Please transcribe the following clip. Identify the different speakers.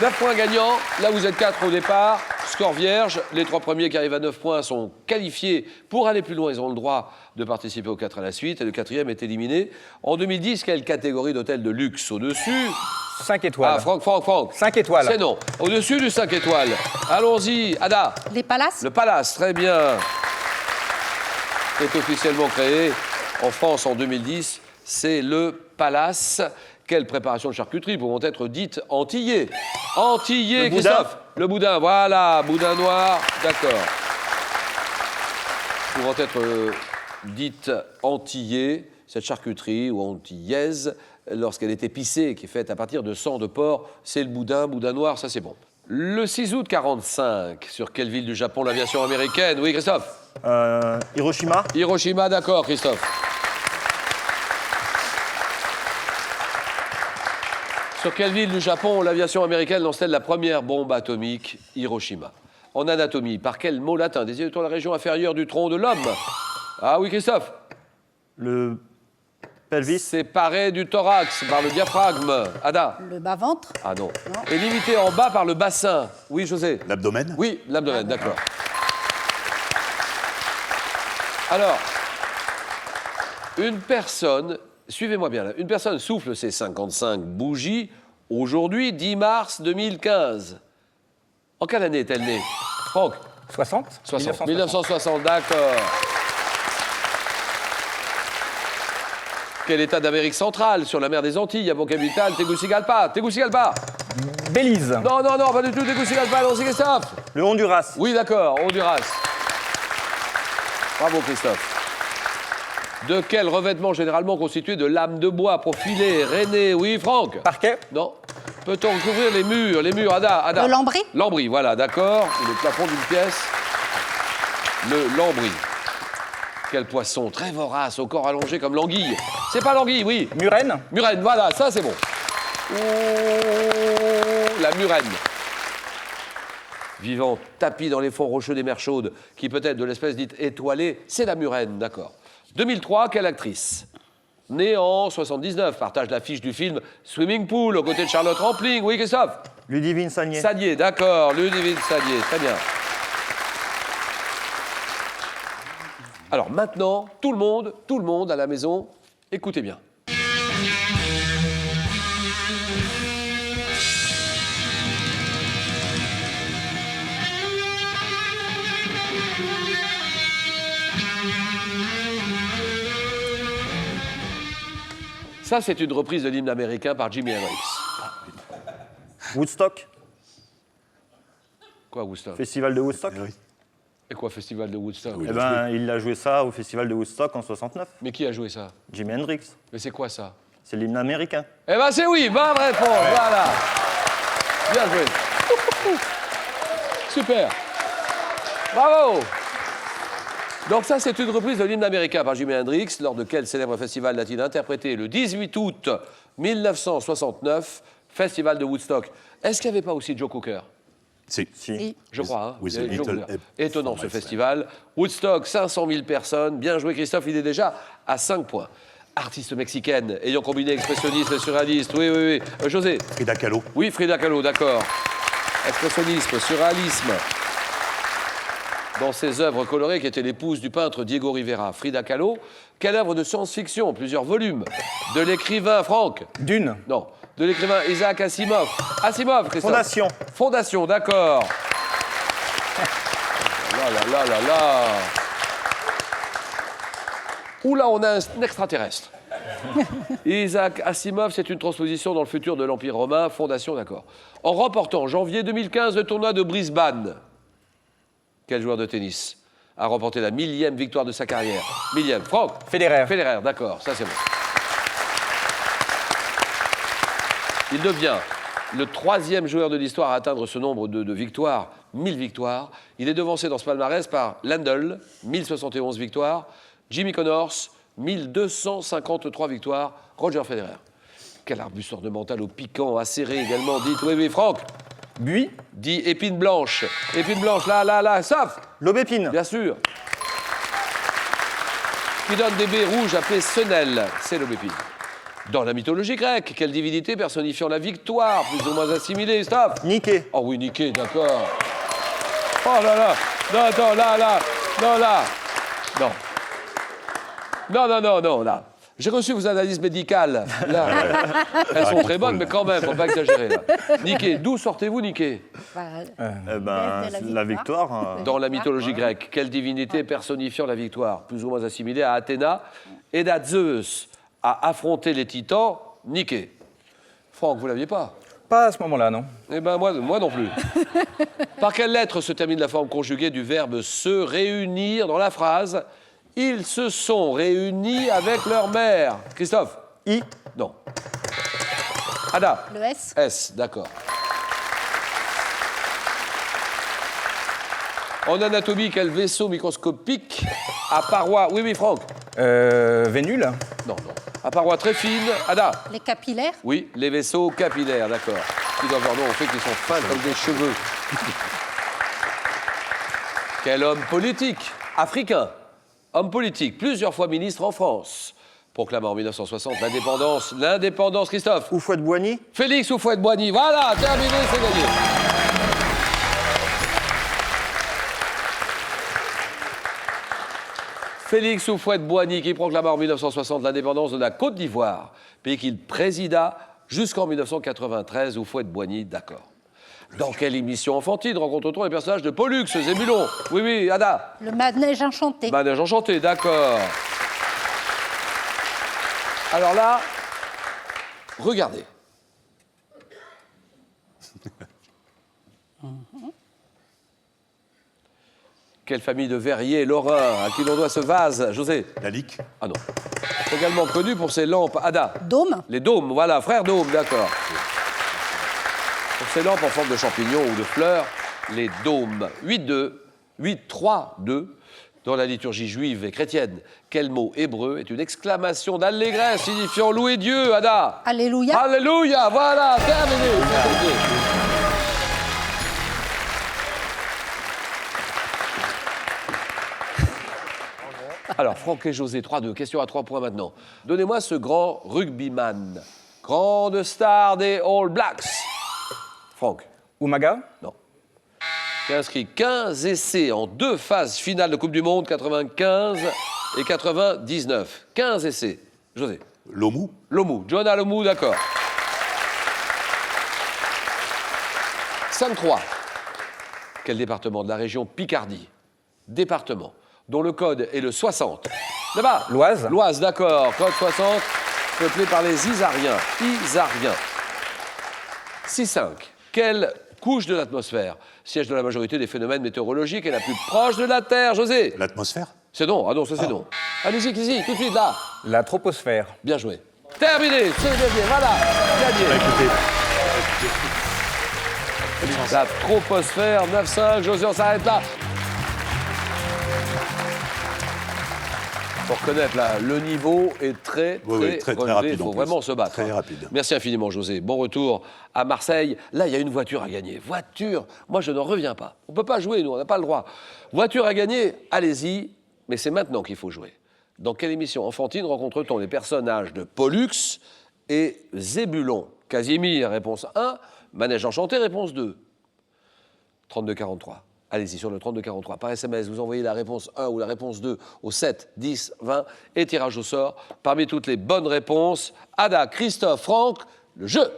Speaker 1: 9 points gagnants. Là, vous êtes 4 au départ. Score vierge. Les 3 premiers qui arrivent à 9 points sont qualifiés pour aller plus loin. Ils ont le droit de participer aux 4 à la suite. Et le 4e est éliminé. En 2010, quelle catégorie d'hôtel de luxe au-dessus?
Speaker 2: 5 étoiles.
Speaker 1: Ah, Franck.
Speaker 2: 5 étoiles.
Speaker 1: C'est non. Au-dessus du 5 étoiles. Allons-y, Ada.
Speaker 3: Les palaces.
Speaker 1: Le Palace, très bien. C'est officiellement créé en France en 2010. C'est le Palace. Quelles préparations de charcuterie pouvant être dites antillais? Antillais,
Speaker 2: Le boudin.
Speaker 1: Christophe. Le boudin, voilà. Boudin noir, d'accord. Pouvant être dite antillais, cette charcuterie ou antillaise, lorsqu'elle est épicée, qui est faite à partir de sang de porc, c'est le boudin noir, ça c'est bon. Le 6 août 45, sur quelle ville du Japon l'aviation américaine? Oui, Christophe.
Speaker 2: Hiroshima.
Speaker 1: Hiroshima, d'accord, Christophe. Sur quelle ville du Japon l'aviation américaine lance-t-elle la première bombe atomique? Hiroshima. En anatomie, par quel mot latin désigne-t-on la région inférieure du tronc de l'homme? Ah oui, Christophe.
Speaker 2: Le pelvis.
Speaker 1: Séparé du thorax par le diaphragme. Ada.
Speaker 3: Le bas-ventre.
Speaker 1: Ah non. Et limité en bas par le bassin. Oui, José.
Speaker 4: L'abdomen.
Speaker 1: Oui, l'abdomen, d'accord. Alors, une personne, suivez-moi bien là, une personne souffle ses 55 bougies aujourd'hui, 10 mars 2015. En quelle année est-elle née? Franck?
Speaker 2: 60.
Speaker 1: 1960, d'accord. Quel état d'Amérique centrale sur la mer des Antilles? À capitale, Tegucigalpa. Tegucigalpa.
Speaker 2: Belize.
Speaker 1: Non, pas du tout, Tegucigalpa, allons-y, Christophe.
Speaker 2: Le Honduras.
Speaker 1: Oui, d'accord, Honduras. Bravo, Christophe. De quel revêtement généralement constitué de lames de bois profilées, rainées? Oui, Franck.
Speaker 2: Parquet.
Speaker 1: Non. Peut-on recouvrir les murs, Ada?
Speaker 3: Le lambris.
Speaker 1: Lambris, voilà, d'accord. Le plafond d'une pièce. Le lambris. Quel poisson très vorace, au corps allongé comme l'anguille. C'est pas l'anguille, oui.
Speaker 2: Murène.
Speaker 1: Murène, voilà, ça c'est bon. Ouh, la murène. Vivant tapis dans les fonds rocheux des mers chaudes, qui peut être de l'espèce dite étoilée, c'est la murène, d'accord. 2003, quelle actrice? Née en 79, partage l'affiche du film Swimming Pool, aux côtés de Charlotte Rampling. Oui, Christophe?
Speaker 2: Ludivine Sagnier.
Speaker 1: Sagnier, d'accord, Ludivine Sagnier, très bien. Alors maintenant, tout le monde à la maison, écoutez bien. Ça, c'est une reprise de l'hymne américain par Jimi Hendrix.
Speaker 2: Woodstock.
Speaker 1: Quoi, Woodstock?
Speaker 2: Festival de Woodstock.
Speaker 4: Oui.
Speaker 1: Et quoi, festival de Woodstock?
Speaker 4: Oui.
Speaker 2: Eh ben, il a joué ça au Festival de Woodstock en 69.
Speaker 1: Mais qui a joué ça?
Speaker 2: Jimi Hendrix.
Speaker 1: Mais c'est quoi ça?
Speaker 2: C'est l'hymne américain.
Speaker 1: Eh ben c'est oui, bonne réponse, voilà. Bien joué. Super. Bravo. Donc ça, c'est une reprise de l'hymne américain par Jimi Hendrix, lors de quel célèbre festival l'a-t-il interprété le 18 août 1969, festival de Woodstock. Est-ce qu'il n'y avait pas aussi Joe Cocker?
Speaker 4: Si.
Speaker 3: Si.
Speaker 1: Je crois, hein.
Speaker 4: With
Speaker 1: Il y
Speaker 4: a
Speaker 1: avait Joe
Speaker 4: little
Speaker 1: Cocker.
Speaker 4: help
Speaker 1: Étonnant
Speaker 4: from
Speaker 1: ce
Speaker 4: my
Speaker 1: festival. Woodstock, 500 000 personnes. Bien joué, Christophe, il est déjà à 5 points. Artiste mexicaine, ayant combiné expressionnisme et surréalisme. Oui. José?
Speaker 4: Frida Kahlo.
Speaker 1: Oui, Frida Kahlo, d'accord. Expressionnisme, surréalisme. Dans ses œuvres colorées, qui était l'épouse du peintre Diego Rivera. Frida Kahlo, quelle œuvre de science-fiction, plusieurs volumes, de l'écrivain Franck?
Speaker 2: Dune.
Speaker 1: Non, de l'écrivain Isaac Asimov. Asimov, Christophe.
Speaker 2: Fondation.
Speaker 1: Fondation, d'accord. Là. Oula, on a un extraterrestre. Isaac Asimov, c'est une transposition dans le futur de l'Empire romain. Fondation, d'accord. En remportant en janvier 2015 le tournoi de Brisbane, quel joueur de tennis a remporté la 1000e victoire de sa carrière? 1000e. Franck?
Speaker 2: Federer.
Speaker 1: Federer, d'accord, ça c'est bon. Il devient le 3e joueur de l'histoire à atteindre ce nombre de victoires, 1000 victoires. Il est devancé dans ce palmarès par Lendl, 1071 victoires, Jimmy Connors, 1253 victoires, Roger Federer. Quel arbuste ornemental au piquant, acéré également, dit. Oui, Franck?
Speaker 2: Buis.
Speaker 1: Dit épine blanche. Épine blanche, là, sauf.
Speaker 2: L'aubépine.
Speaker 1: Bien sûr. Qui donne des baies rouges appelées senelles. C'est l'aubépine. Dans la mythologie grecque, quelle divinité personnifiant la victoire, plus ou moins assimilée, stop.
Speaker 2: Niké.
Speaker 1: Oh oui, Niké, d'accord. Oh là là, non, attends, là, non, là. Non. Non, là. J'ai reçu vos analyses médicales. Là. Elles sont très bonnes, mais quand même, faut pas exagérer. Là. Niké, d'où sortez-vous, Niké?
Speaker 2: La victoire.
Speaker 1: Dans la mythologie grecque, quelle divinité personnifiant la victoire, plus ou moins assimilée à Athéna, aida Zeus à affronter les titans? Niké. Franck, vous l'aviez pas?
Speaker 3: Pas à ce moment-là, non.
Speaker 1: Eh ben moi non plus. Par quelle lettre se termine la forme conjuguée du verbe se réunir dans la phrase? Ils se sont réunis avec leur mère. Christophe?
Speaker 2: I.
Speaker 1: Non. Ada?
Speaker 4: Le S.
Speaker 1: S, d'accord. En anatomie, quel vaisseau microscopique à parois... Oui, Franck?
Speaker 3: Vénule.
Speaker 1: Non. À parois très fines. Ada?
Speaker 4: Les capillaires.
Speaker 1: Oui, les vaisseaux capillaires, d'accord. Qui doivent leur nom au fait qu'ils sont fins comme des cheveux. Quel homme politique africain, homme politique, plusieurs fois ministre en France, proclama en 1960 l'indépendance, Christophe.
Speaker 2: Houphouët-Boigny.
Speaker 1: Félix Houphouët-Boigny, voilà, terminé, c'est gagné. Félix Houphouët-Boigny qui proclama en 1960 l'indépendance de la Côte d'Ivoire, pays qu'il présida jusqu'en 1993. Houphouët-Boigny, d'accord. Dans quelle émission enfantine rencontre-t-on les personnages de Pollux, Zébulon? Oui, Ada?
Speaker 4: Le manège enchanté.
Speaker 1: Manège enchanté, d'accord. Alors là, regardez. Quelle famille de verriers lorrains à qui l'on doit ce vase, José?
Speaker 5: La Lique.
Speaker 1: Ah non. Également connu pour ses lampes. Ada?
Speaker 4: Dôme.
Speaker 1: Les dômes, voilà, frère dôme, d'accord. Pour ces lampes en forme de champignons ou de fleurs, les dômes. 8-2, 8-3-2. Dans la liturgie juive et chrétienne, quel mot hébreu est une exclamation d'allégresse signifiant louer Dieu, Ada?
Speaker 4: Alléluia.
Speaker 1: Alléluia, voilà, terminé. Alors, Franck et José, 3-2, question à 3 points maintenant. Donnez-moi ce grand rugbyman, grande star des All Blacks. Franck?
Speaker 3: Umaga.
Speaker 1: Non. Qui a inscrit 15 essais en 2 phases finales de Coupe du Monde, 95 et 99. 15 essais. José?
Speaker 5: Lomu.
Speaker 1: Lomu, Jonah Lomu, d'accord. 5-3. Quel département de la région Picardie? Département dont le code est le 60. Là-bas.
Speaker 3: L'Oise.
Speaker 1: L'Oise, d'accord. Code 60, peuplé par les Isariens. 6-5. Quelle couche de l'atmosphère, siège de la majorité des phénomènes météorologiques, est la plus proche de la Terre, José?
Speaker 5: L'atmosphère.
Speaker 1: C'est non. Ah non, ça c'est non. Allez-y, tout de suite, là.
Speaker 3: La troposphère.
Speaker 1: Bien joué. Terminé, c'est gagné, voilà, gagné. La troposphère, 9-5, José, on s'arrête là. Faut reconnaître, là, le niveau est très
Speaker 5: très
Speaker 1: relevé.
Speaker 5: rapide.
Speaker 1: Il faut
Speaker 5: en plus.
Speaker 1: vraiment se battre.
Speaker 5: Très
Speaker 1: hein.
Speaker 5: rapide.
Speaker 1: Merci infiniment, José. Bon retour à Marseille. Là, il y a une voiture à gagner. Voiture, moi, je n'en reviens pas. On ne peut pas jouer, nous, on n'a pas le droit. Voiture à gagner, allez-y, mais c'est maintenant qu'il faut jouer. Dans quelle émission enfantine rencontre-t-on les personnages de Pollux et Zébulon? Casimir, réponse 1. Manège enchanté, réponse 2. 32-43. Allez-y sur le 32-43. Par SMS, vous envoyez la réponse 1 ou la réponse 2 au 7, 10, 20 et tirage au sort. Parmi toutes les bonnes réponses, Ada, Christophe, Franck, le jeu.